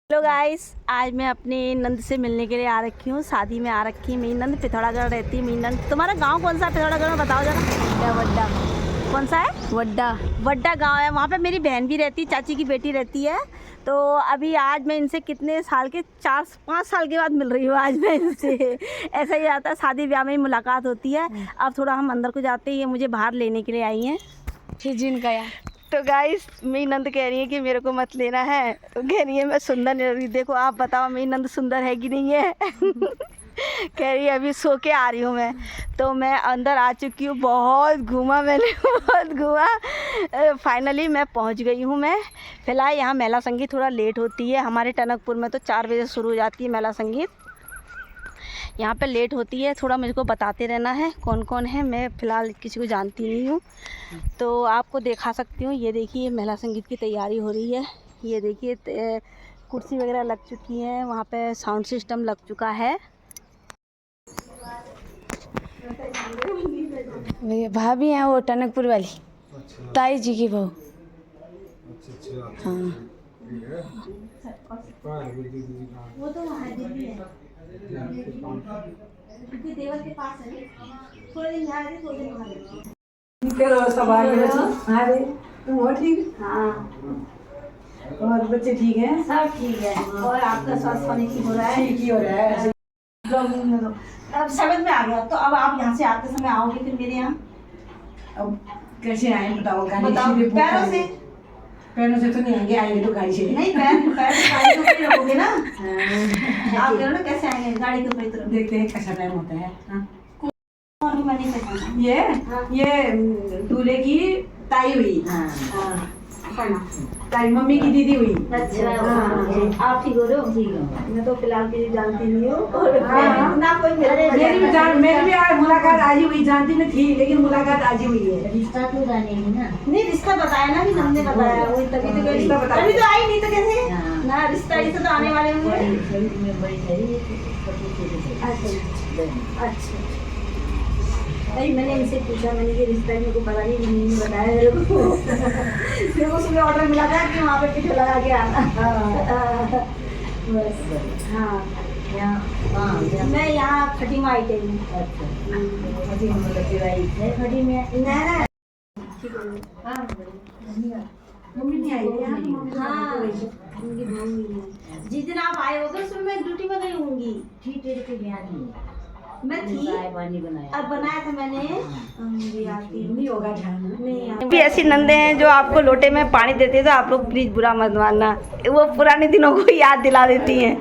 Hello guys, आज मैं अपने नंद से मिलने के लिए आ रखी हूँ। शादी में आ रखी है। मेरी नंद पिथौरागढ़ रहती है। मेरी नंद, तुम्हारा गांव कौन सा है पिथौरागढ़ में, बताओ जरा। वड्डा। कौन सा है? वड्डा। वड्डा गांव है। वहाँ पे मेरी बहन भी रहती है, चाची की बेटी रहती है। तो अभी आज मैं इनसे कितने साल के 4-5 साल के बाद मिल रही हूँ आज मैं इनसे। ऐसा ही आता है, शादी ब्याह में ही मुलाकात होती है। अब थोड़ा हम अंदर को जाते हैं, ये मुझे बाहर लेने के लिए आई हैं। जिनका यार तो गाइस, मेरी नंद कह रही है कि मेरे को मत लेना है। तो कह रही है मैं सुंदर नहीं लग रही। देखो आप बताओ मेरी नंद सुंदर है कि नहीं है। कह रही है अभी सो के आ रही हूँ मैं। तो मैं अंदर आ चुकी हूँ। बहुत घूमा मैंने, बहुत घूमा। फाइनली मैं पहुँच गई हूँ। मैं फिलहाल यहाँ मेला संगीत थोड़ा लेट होती है। हमारे टनकपुर में तो 4 बजे शुरू हो जाती है मेला संगीत। यहाँ पे लेट होती है थोड़ा। मुझको बताते रहना है कौन कौन है। मैं फ़िलहाल किसी को जानती नहीं हूँ, तो आपको दिखा सकती हूँ। ये देखिए मेला संगीत की तैयारी हो रही है। ये देखिए कुर्सी वगैरह लग चुकी है। वहाँ पे साउंड सिस्टम लग चुका है। भाभी हैं वो टनकपुर वाली, ताई जी की बहू। हाँ वो तो वहाँ दीदी है, देवर के पास है। थोड़े दिन यहाँ रहे, थोड़े दिन वहाँ रहे। करो सवाल हाँ रे तुम हो ठीक? हाँ और बच्चे ठीक हैं? सब ठीक है। और आपका स्वास्थ्य पानी ठीक हो रहा है? ठीक ही हो रहा है। अब 7 में आ गया, तो अब आप यहाँ से आते समय आओगे फिर मेरे यहाँ? अब कैसे आए बताओ? बताओ। पैरों से? पैरों से तो नहीं आएंगे, आएंगे तो गाड़ी से। नहीं, पैर गाड़ी के ऊपर रखोगे ना। आप कह रहे हो ना कैसे आएंगे गाड़ी के ऊपर? देखते हैं कैसा टाइम होता है। कौन मैं नहीं पहचाना। ये दूल्हे की ताई हुई। ताई मम्मी की दीदी हुई। अच्छा आप ठीक हो रहे हो? ठीक है। मैं तो फिलहाल किसी जानती नहीं हूँ ना कोई। मेरी भी आज मुलाकात आज ही हुई। जानती नहीं थी लेकिन मुलाकात आज ही हुई है। रिश्ता तो जानेगी ना। नहीं, रिश्ता बताया ना, भी हमने बताया। वही तभी तो रिश्ता बताया। तभी तो आई, नहीं तो कैसे ना। रिश्ता इसे तो आने वाले होंगे। अच्छा भाई, मैंने इनसे पूछा, मैंने ये रिश्ता मेरे को पता नहीं, नहीं बताया मेरे को। मेरे को सुबह ऑर्डर मिला था कि वहाँ पे पिठो लगा के आना। बस हाँ, मैं यहाँ खटी में आई थी। खटी में ना मम्मी नहीं आई। हाँ, उनकी बहू हुई है। जिस दिन आप आए होगे उसमें मैं ड्यूटी में गई होंगी। ठीक है के बयान मैं थी, पानी बनाया। अब बनाया था मैंने। नहीं होगा ध्यान। भी ऐसी नंदे हैं जो आपको लोटे में पानी देते, तो आप लोग प्लीज बुरा मत मानना। वो पुराने दिनों को याद दिला देती हैं।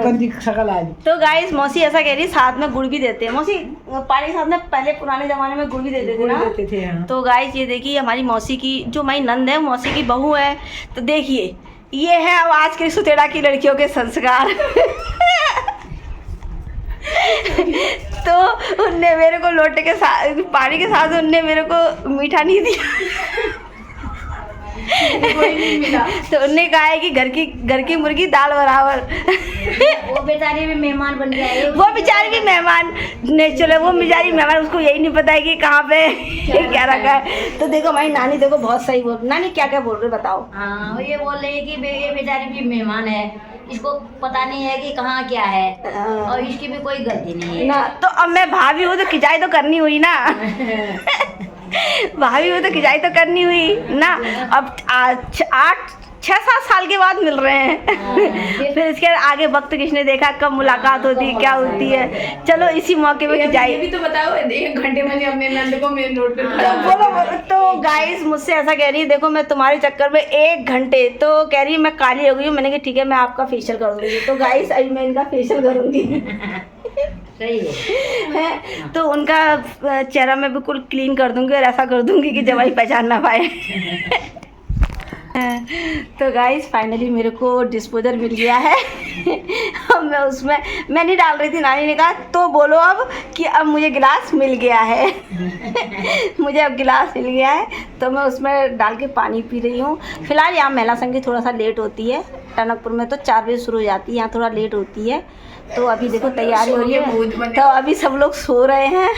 गंदी शक्ल आज। तो गाइस, मौसी ऐसा कह रही साथ में गुड़ भी देते हैं। मौसी पानी के साथ में पहले पुराने जमाने में गुड़ भी देते थे ना। देते थे हाँ। तो गाइस ये देखिए हमारी मौसी की, जो हमारी नंद है मौसी की बहू है। तो देखिए ये है अब आज के सुतेड़ा की लड़कियों के संस्कार। तो उनने मेरे को लोटे के साथ पानी के साथ उनने मेरे को मीठा नहीं दिया। कोई नहीं मिला। तो उनने कहा है कि घर की मुर्गी दाल बराबर। वो बेचारी भी मेहमान बन गए। वो बेचारी भी मेहमान नेचुरल, वो बेचारी मेहमान, उसको यही नहीं पता है कि कहाँ पे क्या रखा है। तो देखो हमारी नानी, देखो बहुत सही बोल। नानी क्या क्या बोल रहे बताओ। हाँ, ये बोल रही है कि ये बेचारी भी मेहमान है, इसको पता नहीं है कि कहाँ क्या है और इसकी भी कोई गलती नहीं है ना। तो अब मैं भाभी हूँ तो खिंचाई तो करनी हुई ना। भाभी हूँ तो खिंचाई तो करनी हुई ना। अब 6-7 साल के बाद मिल रहे हैं। फिर इसके आगे वक्त किसने देखा, कब मुलाकात होती है, क्या होती है। चलो इसी मौके पे खिंचाई। भी तो बताओ, 1 घंटे में अपने नंद को मेन रोड पे बोलो। तो गाइस मुझसे ऐसा कह रही है, देखो मैं तुम्हारे चक्कर में 1 घंटे, तो कह रही है मैं काली हो गई हूँ। मैंने कहा ठीक है मैं आपका फेशियल कर दूंगी। तो गाइस अभी मैं इनका फेशियल करूंगी। सही है तो उनका चेहरा मैं बिल्कुल क्लीन कर दूंगी और ऐसा कर दूंगी कि जवाई पहचान ना पाए। तो गाइस फाइनली मेरे को डिस्पोजल मिल गया है। अब मैं उसमें मैं नहीं डाल रही थी। नानी ने कहा तो बोलो अब कि अब मुझे गिलास मिल गया है। मुझे अब गिलास मिल गया है तो मैं उसमें डाल के पानी पी रही हूँ। फिलहाल यहाँ मेला संगीत थोड़ा सा लेट होती है। टनकपुर में तो 4 बजे शुरू हो जाती है, यहाँ थोड़ा लेट होती है। तो अभी देखो तैयारी हो रही भूत है, बने। तो अभी सब लोग सो रहे हैं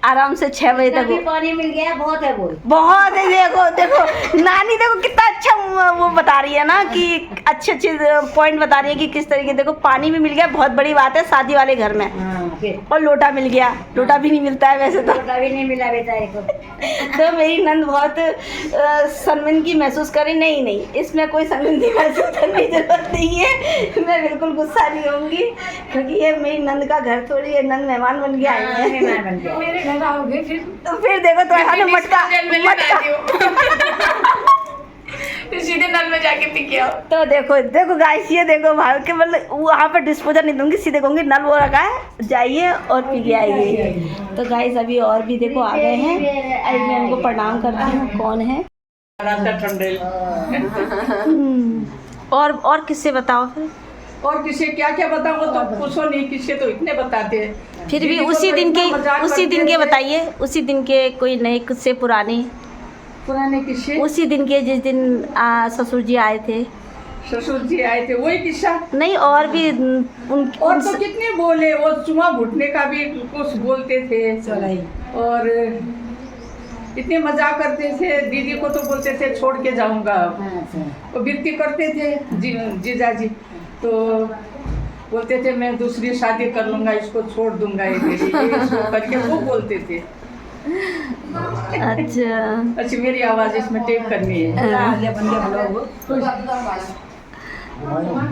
आराम से 6 बजे अभी तक। पानी मिल गया, बहुत है वो। बहुत है, देखो देखो नानी देखो कितना अच्छा वो बता रही है ना कि अच्छे अच्छे पॉइंट बता रही है कि किस तरीके। देखो पानी भी मिल गया, बहुत बड़ी बात है शादी वाले घर में। फिर और लोटा मिल गया, लोटा भी नहीं मिलता है वैसे तो। लोटा भी नहीं मिला बेचारे को। तो मेरी नंद बहुत शर्मिंदगी महसूस करी। नहीं नहीं, इसमें कोई शर्मिंदगी महसूस करने की जरूरत नहीं है, मैं बिल्कुल गुस्सा नहीं होंगी क्योंकि ये मेरी नंद का घर थोड़ी है, नंद मेहमान बन के आई है। मेहमान बन गया। मेरे घर आओगे फिर तो फिर देखो तो हाथ में मटका फिर सीधे नल में जाके पी के आओ। तो देखो देखो गाइस, ये देखो भाई के मतलब वहाँ पर डिस्पोजल नहीं दूंगी, सीधे कहूँगी नल वो रखा है, जाइए और पी के आइए। तो गाइस अभी और भी देखो आ गए हैं, अभी मैं उनको प्रणाम करती हूँ। कौन है? और किससे बताओ फिर? और किसे क्या क्या बताऊँ तो पूछो नहीं, किससे तो इतने बताते हैं। फिर भी दीदी को उसी तो दिन इतना के मजाक उसी दिन करते के थे। बताइए, उसी दिन के कोई नए किस्से पुराने, पुराने किस्से। उसी दिन के जिस दिन ससुर जी आए थे। ससुर जी आए थे वही किस्सा। नहीं और भी और तो कितने बोले, वो चुमा घुटने का भी कुछ बोलते थे और इतने मजाक करते थे। दीदी को तो बोलते थे छोड़ के जाऊंगा, वो विरती करते थे जीजाजी, तो बोलते थे मैं दूसरी शादी कर लूंगा, इसको छोड़ दूंगा, ये इसको करके वो बोलते थे। अच्छा मेरी आवाज इसमें टेप करनी है।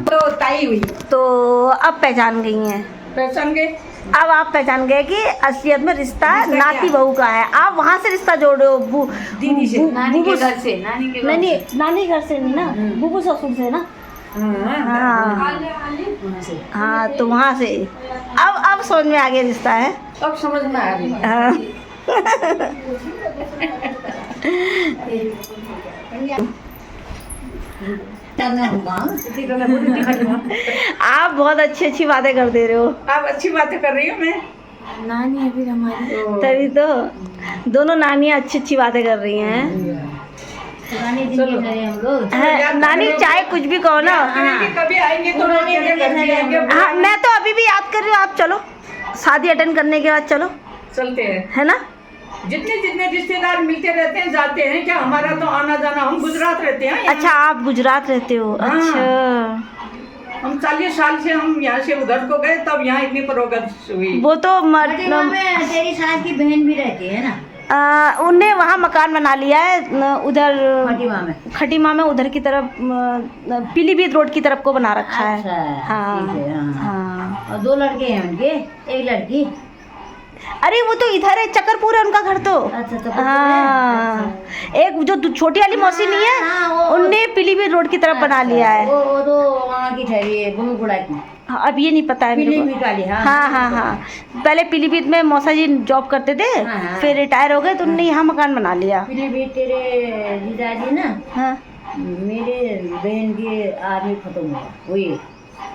तो ताई हुई, तो अब पहचान गई हैं। पहचान गए। अब आप पहचान गए कि असलियत में रिश्ता नाती बहू का है। आप वहाँ से रिश्ता जोड़ रहे हो दीदी से, नानी के घर से, नानी के घर नहीं नानी घर से नहीं ना, बुबू ससुर से ना। हाँ तो वहाँ से अब समझ में आ गया रिश्ता है। अब समझ में आ रही। हाँ। आप बहुत अच्छी अच्छी बातें कर दे रहे हो। आप अच्छी बातें कर रही हो। मैं नानी अभी हमारी तभी तो दोनों नानियाँ अच्छी अच्छी बातें कर रही हैं। पुराने दिन के घर हम लोग। नानी चाहे कुछ भी कहो ना। कभी आएंगे तो पुराने दिन के घर हम लोग। हाँ मैं तो अभी भी याद कर रही हूँ। आप चलो शादी अटेंड करने के बाद चलो, चलते हैं। है ना? जितने जितने रिश्तेदार मिलते रहते हैं जाते हैं। क्या हमारा तो आना जाना, हम गुजरात रहते हैं यहाँ। अच्छा आप गुजरात रहते हो। हाँ। अच्छा हम 40 साल से हम यहाँ से उधर को गए, तब यहाँ इतनी प्रोग्रेस हुई। वो तो खटीमा में तेरी सास की बहन भी रहती है ना, उनने वहाँ मकान बना लिया है उधर खटीमा में उधर की तरफ पीलीभीत रोड की तरफ को बना रखा है। अच्छा, हाँ ठीक है, हाँ। हाँ। और 2 लड़के हैं उनके, एक लड़की। अरे वो तो इधर है, चक्करपुर है उनका घर तो। अच्छा तो हाँ एक जो छोटी वाली मौसी नहीं है, हाँ, वो उनने पीलीभीत रोड की तरफ बना लिया है। वो तो वहाँ की ठहरी है, गुड़ा की। हाँ, अब ये नहीं पता है मेरे को। पीलीभीत वाली, हाँ। हाँ हाँ हाँ पहले पीलीभीत में मौसा जी जॉब करते थे, हाँ। फिर रिटायर हो गए तो उन्होंने यहाँ मकान बना लिया। पीलीभीत तेरे जीजाजी ना, हाँ मेरे बहन के आदमी खत्म हुआ, वही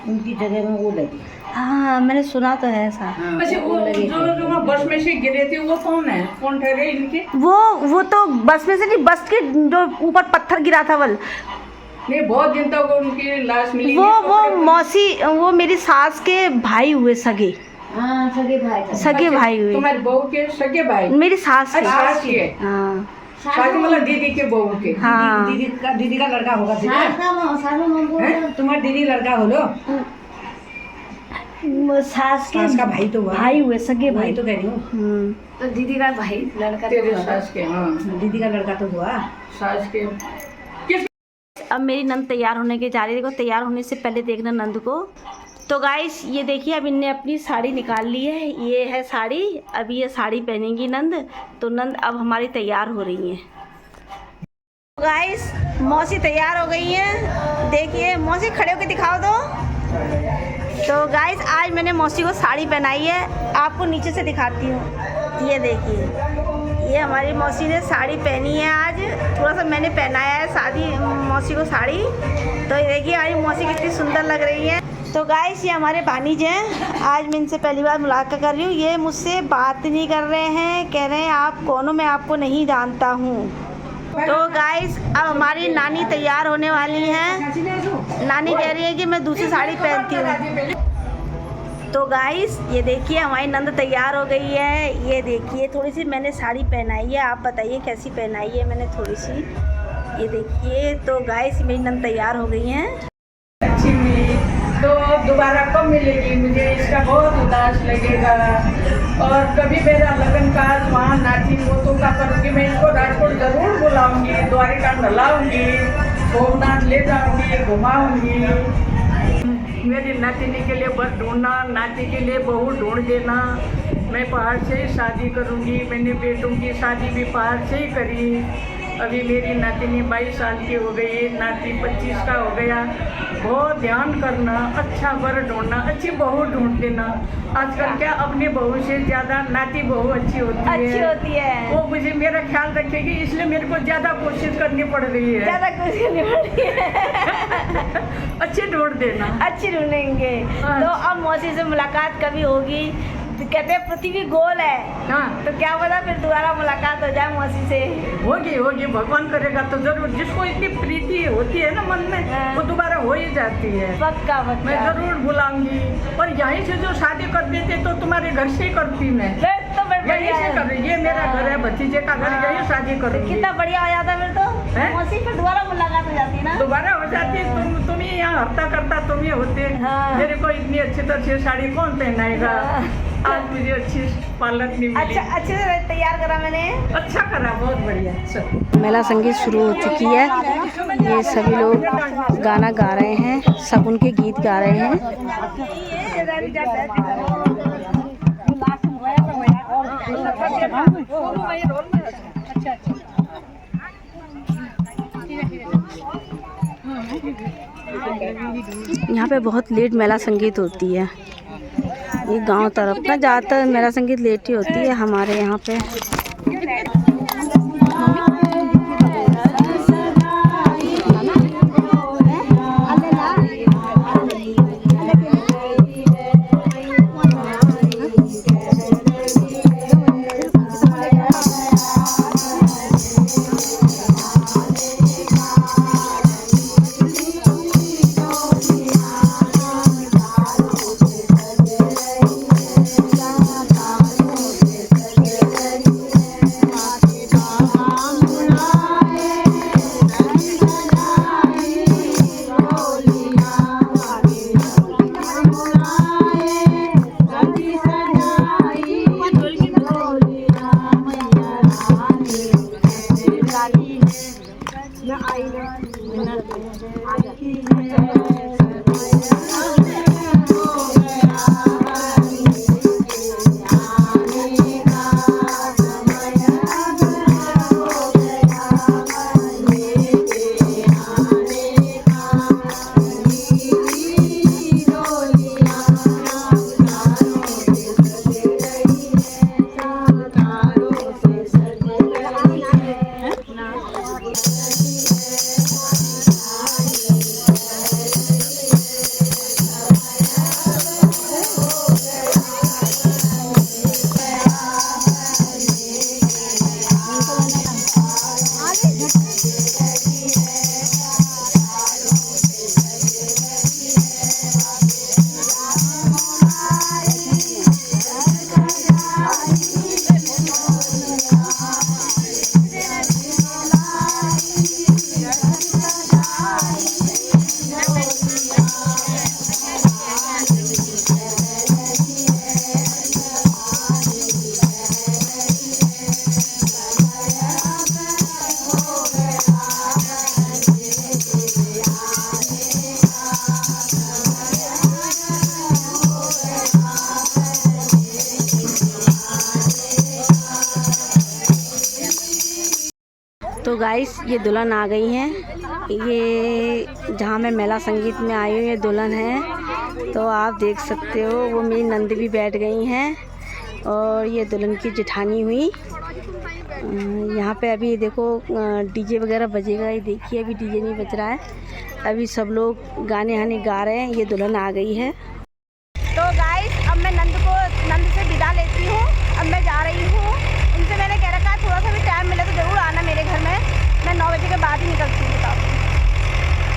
उनकी जगह में वो लगी। हाँ मैंने सुना तो है ऐसा। हाँ, अच्छा वो जो बस में से गिरे थे वो कौन है, कौन ठहरे इनके? वो तो बस में से नहीं, बस के जो ऊपर पत्थर गिरा था वल, नहीं बहुत दिन तक उनकी लाश मिली। वो मौसी, वो मेरी सास के भाई हुए, सगे हाँ सगे भाई थे। सगे भाई हुए, तुम्हारी बहू के सगे भाई? मेरी सास के। सास के? हाँ शादी मतलब दीदी के बहू के? हाँ दीदी का लड़का होगा। तुम्हारा दीदी लड़का हो लो। सास के सास का भाई तो हुआ। भाई हुए, सगे भाई। तो कह रही हूँ तो दीदी का भाई लड़का तेरे सास के। हाँ दीदी का लड़का तो हुआ। सास के। अब मेरी नंद तैयार होने के जा रही है। देखो तैयार होने से पहले देखना नंद को। तो गाइस ये देखिए अब इनने अपनी साड़ी निकाल ली है, ये है साड़ी। अभी ये साड़ी पहनेंगी नंद। तो नंद अब हमारी तैयार हो रही है। गाइस मौसी तैयार हो गई हैं, देखिए मौसी खड़े होकर दिखाओ दो। तो गाइस आज मैंने मौसी को साड़ी पहनाई है, आपको नीचे से दिखाती हूँ। ये देखिए ये हमारी मौसी ने साड़ी पहनी है आज। थोड़ा सा मैंने पहनाया है शादी मौसी को साड़ी। तो ये देखिए हमारी मौसी कितनी सुंदर लग रही है। तो गाइस ये हमारे भानीज हैं, आज मैं इनसे पहली बार मुलाकात कर रही हूँ। ये मुझसे बात नहीं कर रहे हैं, कह रहे हैं आप कौन हो, मैं आपको नहीं जानता हूँ। तो गाइस अब हमारी नानी तैयार होने वाली हैं। नानी कह रही है कि मैं दूसरी साड़ी पहनती हूँ। तो गाइस ये देखिए हमारी नंद तैयार हो गई है। ये देखिए थोड़ी सी मैंने साड़ी पहनाई है, आप बताइए कैसी पहनाई है मैंने थोड़ी सी। ये देखिए तो गाइस मेरी नंद तैयार हो गई हैं। अच्छी मिली तो दोबारा कब मिलेगी, मुझे इसका बहुत उदास लगेगा। और कभी मेरा लगन का वहाँ नाची वो तो क्या करूँगी, मैं इसको राजकोट जरूर बुलाऊंगी, द्वारिका नहलाऊंगी, सोमनाथ ले जाऊंगी, घुमाऊंगी। मेरी नातिनी के लिए बस ढूंढना, नाती के लिए बहू ढूंढ देना। मैं पहाड़ से ही शादी करूंगी। मैंने बेटों की शादी भी पहाड़ से ही करी। अभी मेरी नातिनी 22 साल की हो गई, नाती 25 का हो गया। बहुत ध्यान करना, अच्छा वर ढूंढना, अच्छी बहू ढूंढ देना। आजकल क्या अपनी बहू से ज़्यादा नाती बहू अच्छी होती है। वो मुझे मेरा ख्याल रखेगी, इसलिए मेरे को ज़्यादा कोशिश करनी पड़ रही है। ज़्यादा कोशिश करनी पड़ रही है। अच्छी ढूंढ देना। अच्छी ढूंढेंगे। तो अब मौसी से मुलाकात कभी होगी? तो कहते हैं पृथ्वी गोल है। हाँ तो क्या पता फिर दोबारा मुलाकात हो जाए मौसी से। होगी भगवान करेगा तो जरूर। जिसको इतनी प्रीति होती है ना मन में, वो दोबारा हो ही जाती है। पक्का मैं जरूर बुलाऊंगी। और यहीं से जो शादी कर देते तो तुम्हारे घर से ही करती मैं। तो यहीं से कर रही, ये मेरा घर है, भतीजे का घर, यही शादी कर रही। कितना बढ़िया हो जाता फिर तो मौसी, फिर दोबारा मुलाकात हो जाती ना। दोबारा हो जाती। तुम ही यहाँ हरता करता तुम ही होते। मेरे को इतनी अच्छी तरह से साड़ी कौन पहनाएगा। आज मुझे अच्छी पालक नहीं मिली। अच्छे से तैयार करा मैंने। अच्छा करा, बहुत बढ़िया। मेला संगीत शुरू हो चुकी है। ये सभी लोग गाना गा रहे हैं, शगुन के गीत गा रहे हैं। यहाँ पे बहुत लेट मेला संगीत होती है। ये गांव तरफ ना ज़्यादातर मेला संगीत लेट ही होती है हमारे यहाँ पे। तो गाइस ये दुल्हन आ गई हैं। ये जहाँ मैं मेला संगीत में आई हूँ ये दुल्हन है। तो आप देख सकते हो वो मेरी नंद भी बैठ गई हैं और ये दुल्हन की जेठानी हुई। यहाँ पे अभी देखो डीजे वगैरह बजेगा। ये देखिए अभी डीजे नहीं बज रहा है, अभी सब लोग गाने हाने गा रहे हैं। ये दुल्हन आ गई है। तो गाइस अब मैं नंद से विदा लेती हूँ। अब मैं जा रही हूँ। उनसे मैंने कह रखा है थोड़ा सा भी टाइम मिले तो ज़रूर आना मेरे घर में। मैं 9 बजे के बाद ही निकलती हूँ। बताओ,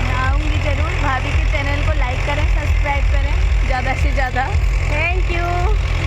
मैं आऊँगी ज़रूर। भाभी के चैनल को लाइक करें, सब्सक्राइब करें ज़्यादा से ज़्यादा। Thank you.